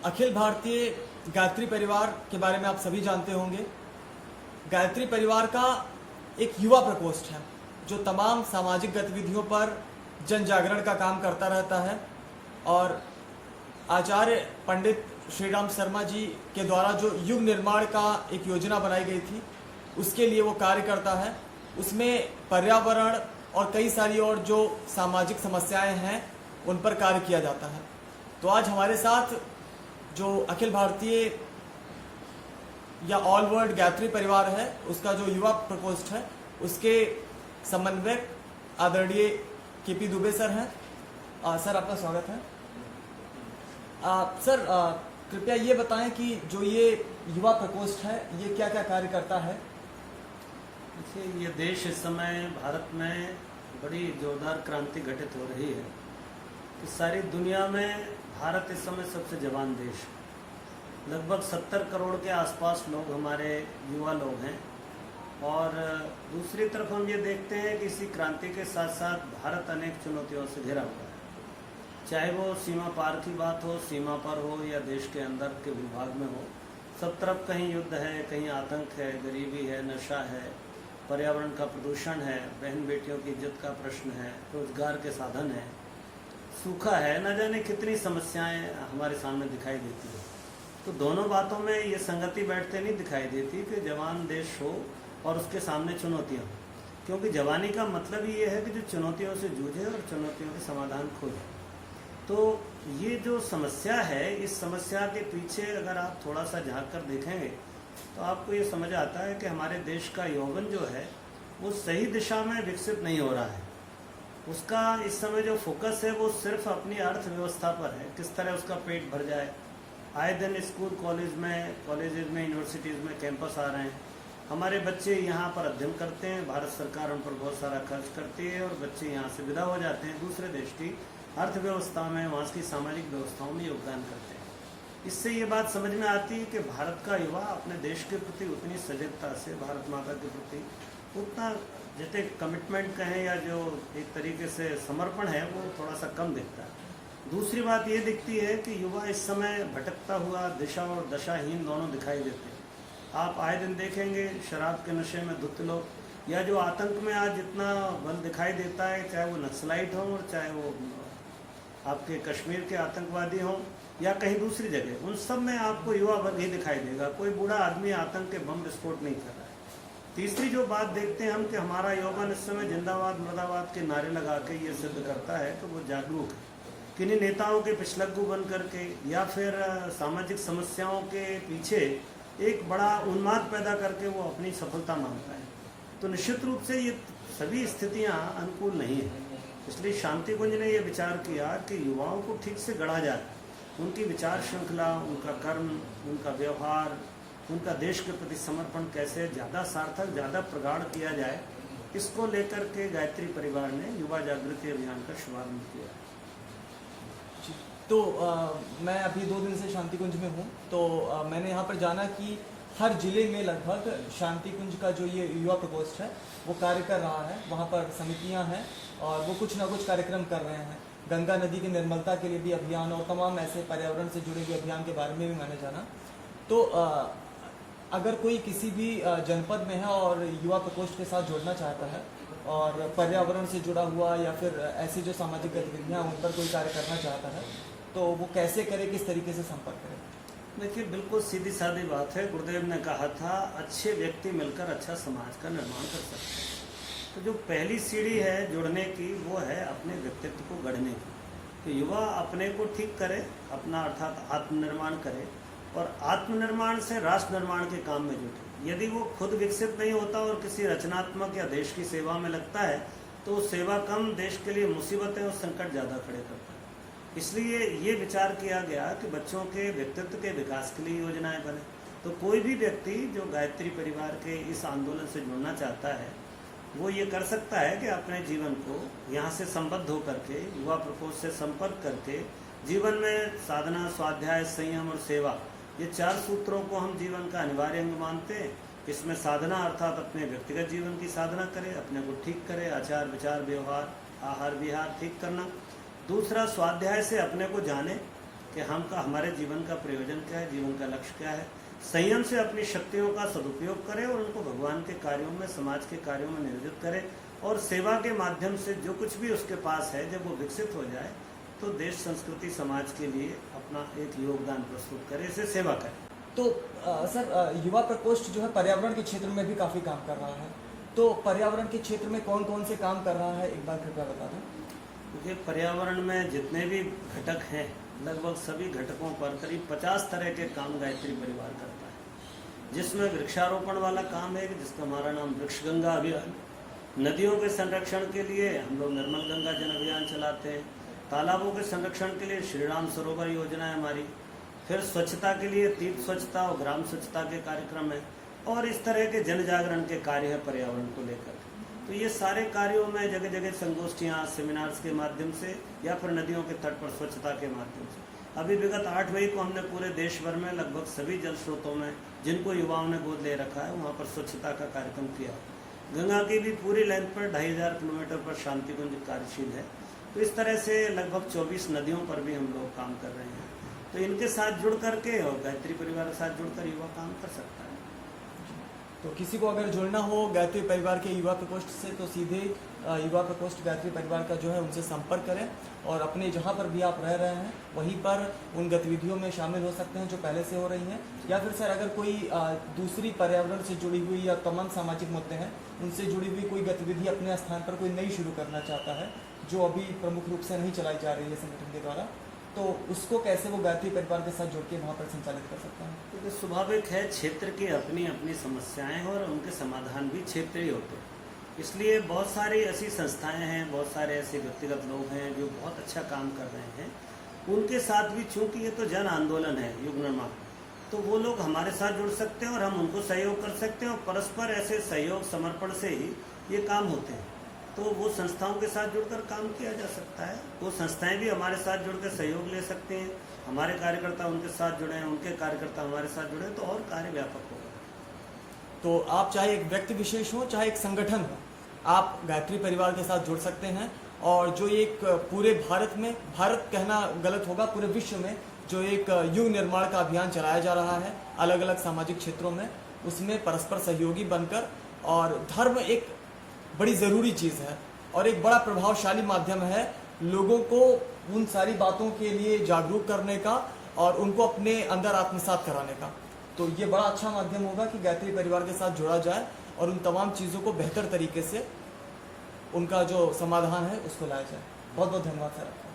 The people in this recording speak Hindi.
अखिल भारतीय गायत्री परिवार के बारे में आप सभी जानते होंगे। गायत्री परिवार का एक युवा प्रकोष्ठ है जो तमाम सामाजिक गतिविधियों पर जन जागरण का काम करता रहता है और आचार्य पंडित श्रीराम शर्मा जी के द्वारा जो युग निर्माण का एक योजना बनाई गई थी उसके लिए वो कार्य करता है। उसमें पर्यावरण और कई सारी और जो सामाजिक समस्याएं हैं उन पर कार्य किया जाता है। तो आज हमारे साथ जो अखिल भारतीय या ऑल वर्ल्ड गायत्री परिवार है उसका जो युवा प्रकोष्ठ है उसके समन्वयक आदरणीय केपी दुबे सर हैं। सर आपका स्वागत है। सर कृपया ये बताएं कि जो ये युवा प्रकोष्ठ है ये क्या क्या कार्य करता है। देखिए, ये देश इस समय भारत में बड़ी जोरदार क्रांति घटित हो रही है कि सारी दुनिया में भारत इस समय सबसे जवान देश है। लगभग 70 करोड़ के आसपास लोग हमारे युवा लोग हैं और दूसरी तरफ हम ये देखते हैं कि इसी क्रांति के साथ साथ भारत अनेक चुनौतियों से घिरा हुआ है। चाहे वो सीमा पार की बात हो, सीमा पर हो या देश के अंदर के विभाग में हो, सब तरफ कहीं युद्ध है, कहीं आतंक है, गरीबी है, नशा है, पर्यावरण का प्रदूषण है, बहन बेटियों की इज्जत का प्रश्न है, रोजगार के साधन है, सूखा है, न जाने कितनी समस्याएं हमारे सामने दिखाई देती है। तो दोनों बातों में ये संगति बैठते नहीं दिखाई देती कि जवान देश हो और उसके सामने चुनौतियाँ, क्योंकि जवानी का मतलब ही ये है कि जो चुनौतियों से जूझे और चुनौतियों के समाधान खोजे। तो ये जो समस्या है, इस समस्या के पीछे अगर आप थोड़ा सा झांक कर देखेंगे तो आपको ये समझ आता है कि हमारे देश का यौवन जो है वो सही दिशा में विकसित नहीं हो रहा है। उसका इस समय जो फोकस है वो सिर्फ अपनी अर्थव्यवस्था पर है, किस तरह उसका पेट भर जाए। आए दिन स्कूल कॉलेजेज में यूनिवर्सिटीज़ में कैंपस आ रहे हैं, हमारे बच्चे यहाँ पर अध्ययन करते हैं, भारत सरकार उन पर बहुत सारा खर्च करती है और बच्चे यहाँ से विदा हो जाते हैं, दूसरे देश की अर्थव्यवस्था में, वहाँ की सामाजिक व्यवस्थाओं में योगदान करते हैं। इससे ये बात समझ में आती है कि भारत का युवा अपने देश के प्रति उतनी सजगता से, भारत माता के प्रति उतना जितने कमिटमेंट कहें या जो एक तरीके से समर्पण है वो थोड़ा सा कम दिखता है। दूसरी बात ये दिखती है कि युवा इस समय भटकता हुआ दिशा और दशाहीन दोनों दिखाई देते हैं। आप आए दिन देखेंगे शराब के नशे में धुत लोग, या जो आतंक में आज जितना बल दिखाई देता है, चाहे वो नक्सलाइट हों और चाहे वो आपके कश्मीर के आतंकवादी हों या कहीं दूसरी जगह, उन सब में आपको युवा वर्ग ही दिखाई देगा। कोई बूढ़ा आदमी आतंक के बम विस्फोट नहीं कर रहा है। तीसरी जो बात देखते हैं हम कि हमारा यौवन इस समय जिंदाबाद मुर्दाबाद के नारे लगा के ये सिद्ध करता है कि वो जागरूक है। किन्हीं नेताओं के पिछलग्गू बन करके या फिर सामाजिक समस्याओं के पीछे एक बड़ा उन्माद पैदा करके वो अपनी सफलता मांगता है। तो निश्चित रूप से ये सभी स्थितियाँ अनुकूल नहीं है। इसलिए शांति कुंज ने यह विचार किया कि युवाओं को ठीक से गढ़ा जाए, उनकी विचार श्रृंखला, उनका कर्म, उनका व्यवहार, उनका देश के प्रति समर्पण कैसे ज़्यादा सार्थक, ज़्यादा प्रगाढ़ किया जाए, इसको लेकर के गायत्री परिवार ने युवा जागृति अभियान का शुभारंभ किया। तो मैं अभी 2 दिन से शांति कुंज में हूँ। तो मैंने यहाँ पर जाना कि हर जिले में लगभग शांति कुंज का जो ये युवा प्रकोष्ठ है वो कार्य कर रहा है। वहाँ पर समितियाँ हैं और वो कुछ ना कुछ कार्यक्रम कर रहे हैं। गंगा नदी की निर्मलता के लिए भी अभियान और तमाम ऐसे पर्यावरण से जुड़े हुए अभियान के बारे में भी मैंने जाना। तो अगर कोई किसी भी जनपद में है और युवा प्रकोष्ठ के साथ जुड़ना चाहता है और पर्यावरण से जुड़ा हुआ या फिर ऐसी जो सामाजिक गतिविधियाँ उन पर कोई कार्य करना चाहता है तो वो कैसे करे, किस तरीके से संपर्क करे? देखिए, बिल्कुल सीधी सादी बात है। गुरुदेव ने कहा था अच्छे व्यक्ति मिलकर अच्छा समाज का निर्माण कर सकते हैं। तो जो पहली सीढ़ी है जुड़ने की वो है अपने व्यक्तित्व को गढ़ने की। तो युवा अपने को ठीक करे, अपना अर्थात आत्मनिर्माण करे और आत्मनिर्माण से राष्ट्र निर्माण के काम में जुटे। यदि वो खुद विकसित नहीं होता और किसी रचनात्मक या देश की सेवा में लगता है तो सेवा कम, देश के लिए मुसीबतें और संकट ज़्यादा खड़े करता है। इसलिए ये विचार किया गया कि बच्चों के व्यक्तित्व के विकास के लिए योजनाएं बने। तो कोई भी व्यक्ति जो गायत्री परिवार के इस आंदोलन से जुड़ना चाहता है वो ये कर सकता है कि अपने जीवन को यहाँ से संबद्ध होकर के, युवा प्रकोष्ठ से संपर्क करके जीवन में साधना, स्वाध्याय, संयम और सेवा, ये 4 सूत्रों को हम जीवन का अनिवार्य अंग मानते हैं। इसमें साधना अर्थात अपने व्यक्तिगत जीवन की साधना करे, अपने को ठीक करे, आचार विचार व्यवहार, आहार विहार ठीक करना। दूसरा, स्वाध्याय से अपने को जाने कि हमारे जीवन का प्रयोजन क्या है, जीवन का लक्ष्य क्या है। संयम से अपनी शक्तियों का सदुपयोग करें और उनको भगवान के कार्यों में, समाज के कार्यों में नियोजित करें और सेवा के माध्यम से जो कुछ भी उसके पास है जब वो विकसित हो जाए तो देश, संस्कृति, समाज के लिए अपना एक योगदान प्रस्तुत करे, इसे सेवा करें। तो सर, युवा प्रकोष्ठ जो है पर्यावरण के क्षेत्र में भी काफ़ी काम कर रहा है, तो पर्यावरण के क्षेत्र में कौन कौन से काम कर रहा है, एक बार कृपया बता दें। क्योंकि पर्यावरण में जितने भी घटक हैं, लगभग सभी घटकों पर करीब 50 तरह के काम गायत्री परिवार करता है, जिसमें वृक्षारोपण वाला काम है, जिसका हमारा नाम वृक्ष गंगा अभियान। नदियों के संरक्षण के लिए हम लोग निर्मल गंगा जन अभियान चलाते हैं। तालाबों के संरक्षण के लिए श्री राम सरोवर योजना है हमारी। फिर स्वच्छता के लिए तीर्थ स्वच्छता और ग्राम स्वच्छता के कार्यक्रम है और इस तरह के जन जागरण के कार्य है पर्यावरण को लेकर। तो ये सारे कार्यों में जगह जगह संगोष्ठियाँ, सेमिनार्स के माध्यम से या फिर नदियों के तट पर स्वच्छता के माध्यम से। अभी विगत 8 मई को हमने पूरे देश भर में लगभग सभी जल स्रोतों में जिनको युवाओं ने गोद ले रखा है वहाँ पर स्वच्छता का कार्यक्रम किया। गंगा की भी पूरी लेंथ पर 2500 किलोमीटर पर शांति कुंज कार्यशील है। तो इस तरह से लगभग 24 नदियों पर भी हम लोग काम कर रहे हैं। तो इनके साथ जुड़ करके और गायत्री परिवार के साथ जुड़कर युवा काम कर सकता है। तो किसी को अगर जुड़ना हो गायत्री परिवार के युवा प्रकोष्ठ से तो सीधे युवा प्रकोष्ठ गायत्री परिवार का जो है उनसे संपर्क करें और अपने जहाँ पर भी आप रह रहे हैं वहीं पर उन गतिविधियों में शामिल हो सकते हैं जो पहले से हो रही हैं। या फिर सर, अगर कोई दूसरी पर्यावरण से जुड़ी हुई या तमाम सामाजिक मुद्दे हैं उनसे जुड़ी हुई कोई गतिविधि अपने स्थान पर कोई नई शुरू करना चाहता है जो अभी प्रमुख रूप से नहीं चलाई जा रही है संगठन के द्वारा, तो उसको कैसे वो गायत्री परिवार के साथ जुड़ के वहाँ पर संचालित कर सकता है? क्योंकि स्वाभाविक है, क्षेत्र की अपनी अपनी समस्याएं और उनके समाधान भी क्षेत्रीय होते हैं। इसलिए बहुत सारी ऐसी संस्थाएं हैं, बहुत सारे ऐसे व्यक्तिगत लोग हैं जो बहुत अच्छा काम कर रहे हैं। उनके साथ भी, चूंकि ये तो जन आंदोलन है, युग निर्माण, तो वो लोग हमारे साथ जुड़ सकते हैं और हम उनको सहयोग कर सकते हैं और परस्पर ऐसे सहयोग समर्पण से ही ये काम होते हैं। तो वो संस्थाओं के साथ जुड़कर काम किया जा सकता है। वो संस्थाएं भी हमारे साथ जुड़कर सहयोग ले सकते हैं। हमारे कार्यकर्ता उनके साथ जुड़े हैं, उनके कार्यकर्ता हमारे साथ जुड़े तो और कार्य व्यापक होगा। तो आप चाहे एक व्यक्ति विशेष हो चाहे एक संगठन हो, आप गायत्री परिवार के साथ जुड़ सकते हैं और जो एक पूरे भारत में, भारत कहना गलत होगा, पूरे विश्व में जो एक युग निर्माण का अभियान चलाया जा रहा है अलग अलग सामाजिक क्षेत्रों में, उसमें परस्पर सहयोगी बनकर, और धर्म एक बड़ी ज़रूरी चीज़ है और एक बड़ा प्रभावशाली माध्यम है लोगों को उन सारी बातों के लिए जागरूक करने का और उनको अपने अंदर आत्मसात कराने का। तो ये बड़ा अच्छा माध्यम होगा कि गायत्री परिवार के साथ जुड़ा जाए और उन तमाम चीज़ों को बेहतर तरीके से उनका जो समाधान है उसको लाया जाए। बहुत बहुत धन्यवाद सर आपका।